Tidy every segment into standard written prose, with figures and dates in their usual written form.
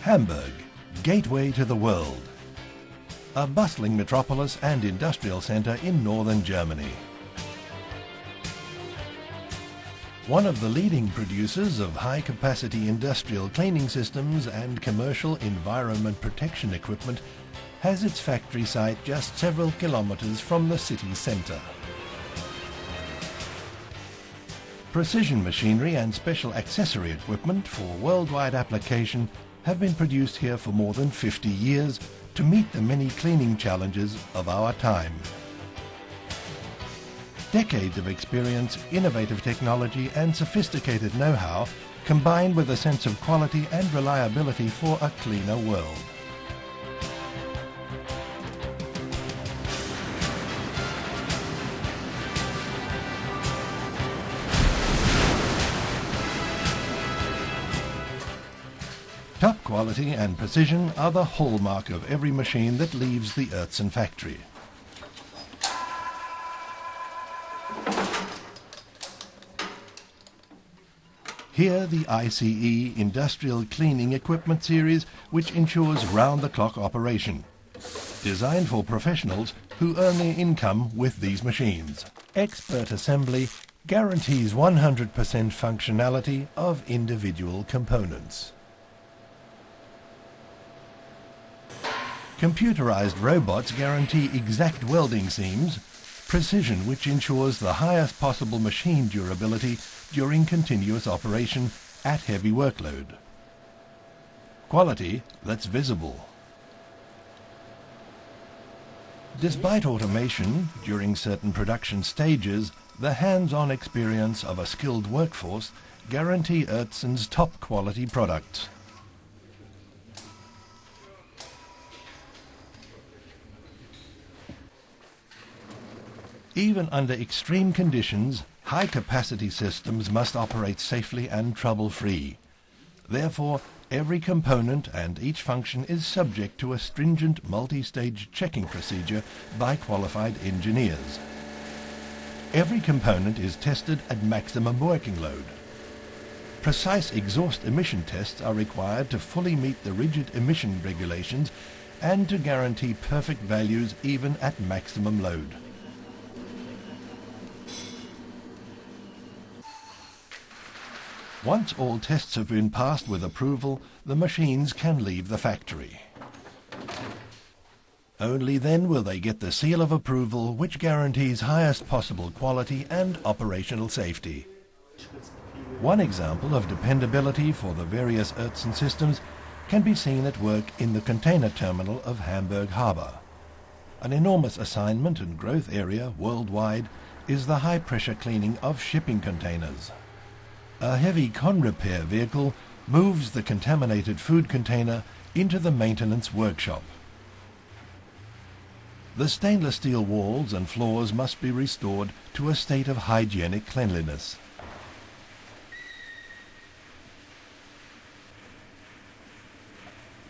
Hamburg, gateway to the world. A bustling metropolis and industrial centre in northern Germany. One of the leading producers of high-capacity industrial cleaning systems and commercial environment protection equipment has its factory site just several kilometres from the city centre. Precision machinery and special accessory equipment for worldwide application have been produced here for more than 50 years to meet the many cleaning challenges of our time. Decades of experience, innovative technology and sophisticated know-how combined with a sense of quality and reliability for a cleaner world. Top quality and precision are the hallmark of every machine that leaves the Oertzen factory. Here the ICE Industrial Cleaning Equipment Series, which ensures round-the-clock operation. Designed for professionals who earn their income with these machines. Expert assembly guarantees 100% functionality of individual components. Computerized robots guarantee exact welding seams, precision which ensures the highest possible machine durability during continuous operation at heavy workload. Quality that's visible. Despite automation, during certain production stages, the hands-on experience of a skilled workforce guarantee Oertzen's top quality products. Even under extreme conditions, high-capacity systems must operate safely and trouble-free. Therefore, every component and each function is subject to a stringent multi-stage checking procedure by qualified engineers. Every component is tested at maximum working load. Precise exhaust emission tests are required to fully meet the rigid emission regulations and to guarantee perfect values even at maximum load. Once all tests have been passed with approval, the machines can leave the factory. Only then will they get the seal of approval which guarantees highest possible quality and operational safety. One example of dependability for the various Oertzen systems can be seen at work in the container terminal of Hamburg Harbour. An enormous assignment and growth area worldwide is the high-pressure cleaning of shipping containers. A heavy con-repair vehicle moves the contaminated food container into the maintenance workshop. The stainless steel walls and floors must be restored to a state of hygienic cleanliness.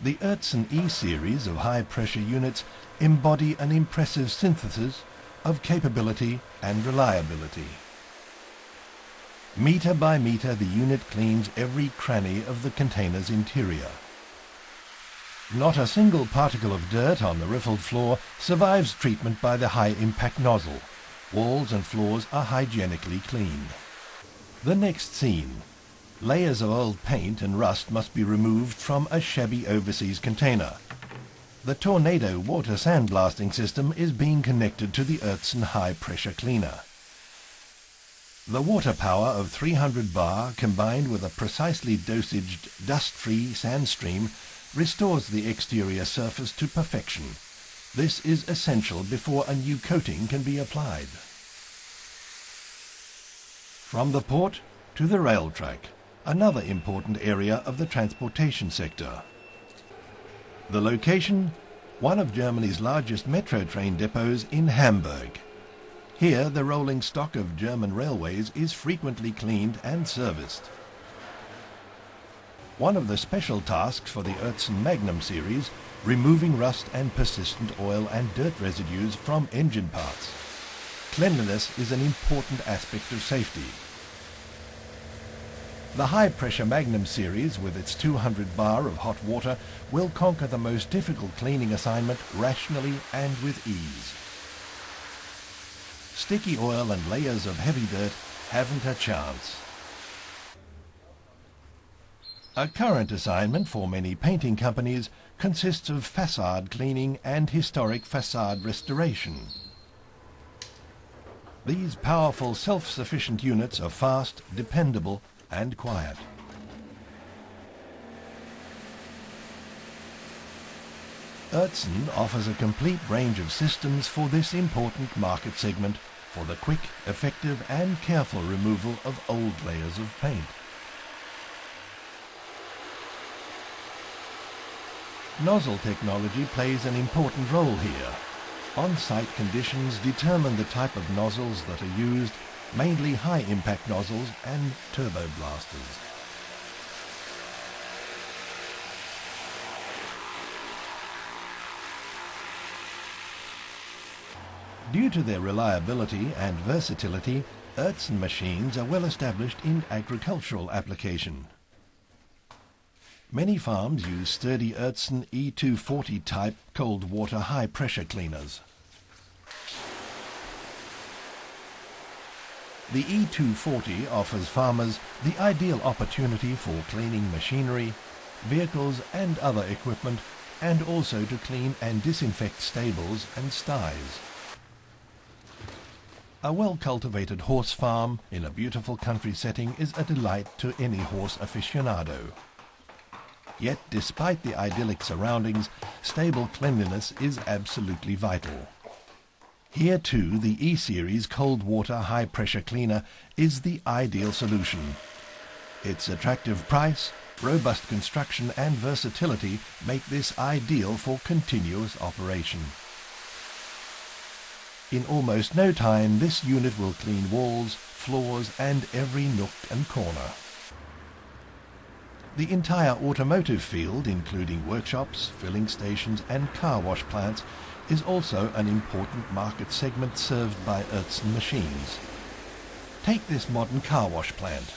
The Oertzen E-series of high-pressure units embody an impressive synthesis of capability and reliability. Meter by meter, the unit cleans every cranny of the container's interior. Not a single particle of dirt on the riffled floor survives treatment by the high-impact nozzle. Walls and floors are hygienically clean. The next scene. Layers of old paint and rust must be removed from a shabby overseas container. The Tornado water sandblasting system is being connected to the Oertzen high-pressure cleaner. The water power of 300 bar combined with a precisely dosaged dust-free sand stream restores the exterior surface to perfection. This is essential before a new coating can be applied. From the port to the rail track, another important area of the transportation sector. The location, one of Germany's largest metro train depots in Hamburg. Here, the rolling stock of German railways is frequently cleaned and serviced. One of the special tasks for the Oertzen Magnum series, removing rust and persistent oil and dirt residues from engine parts. Cleanliness is an important aspect of safety. The high-pressure Magnum series, with its 200 bar of hot water, will conquer the most difficult cleaning assignment rationally and with ease. Sticky oil and layers of heavy dirt haven't a chance. A current assignment for many painting companies consists of facade cleaning and historic facade restoration. These powerful self-sufficient units are fast, dependable and quiet. Oertzen offers a complete range of systems for this important market segment for the quick, effective and careful removal of old layers of paint. Nozzle technology plays an important role here. On-site conditions determine the type of nozzles that are used, mainly high-impact nozzles and turbo blasters. Due to their reliability and versatility, Oertzen machines are well established in agricultural application. Many farms use sturdy Oertzen E240 type cold water high pressure cleaners. The E240 offers farmers the ideal opportunity for cleaning machinery, vehicles and other equipment, and also to clean and disinfect stables and sties. A well-cultivated horse farm in a beautiful country setting is a delight to any horse aficionado. Yet, despite the idyllic surroundings, stable cleanliness is absolutely vital. Here too, the E-Series cold water high pressure cleaner is the ideal solution. Its attractive price, robust construction and versatility make this ideal for continuous operation. In almost no time, this unit will clean walls, floors and every nook and corner. The entire automotive field, including workshops, filling stations and car wash plants, is also an important market segment served by Oertzen machines. Take this modern car wash plant.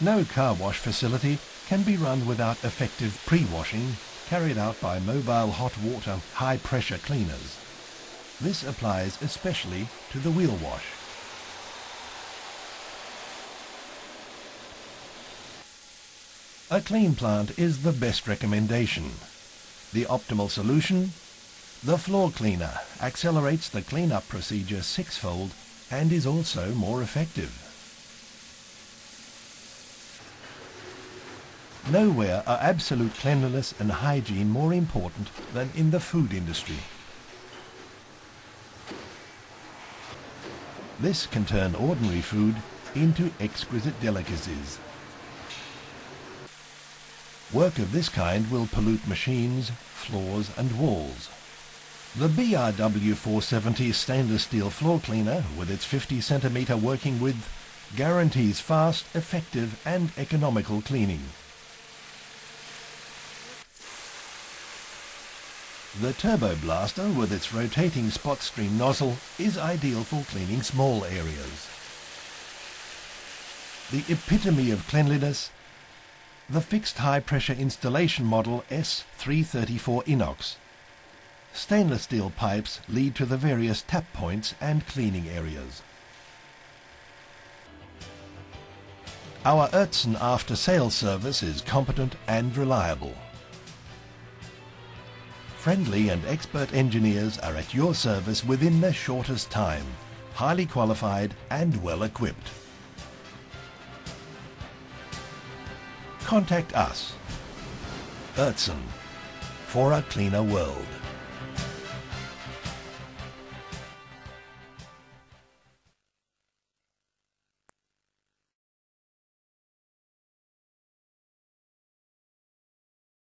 No car wash facility can be run without effective pre-washing carried out by mobile hot water high-pressure cleaners. This applies especially to the wheel wash. A clean plant is the best recommendation. The optimal solution? The floor cleaner accelerates the cleanup procedure sixfold and is also more effective. Nowhere are absolute cleanliness and hygiene more important than in the food industry. This can turn ordinary food into exquisite delicacies. Work of this kind will pollute machines, floors and walls. The BRW 470 stainless steel floor cleaner, with its 50 centimeter working width, guarantees fast, effective and economical cleaning. The Turbo Blaster, with its rotating spot stream nozzle, is ideal for cleaning small areas. The epitome of cleanliness, the fixed high-pressure installation model S334 Inox. Stainless steel pipes lead to the various tap points and cleaning areas. Our Oertzen after-sales service is competent and reliable. Friendly and expert engineers are at your service within the shortest time, highly qualified and well equipped. Contact us, Oertzen, for a cleaner world.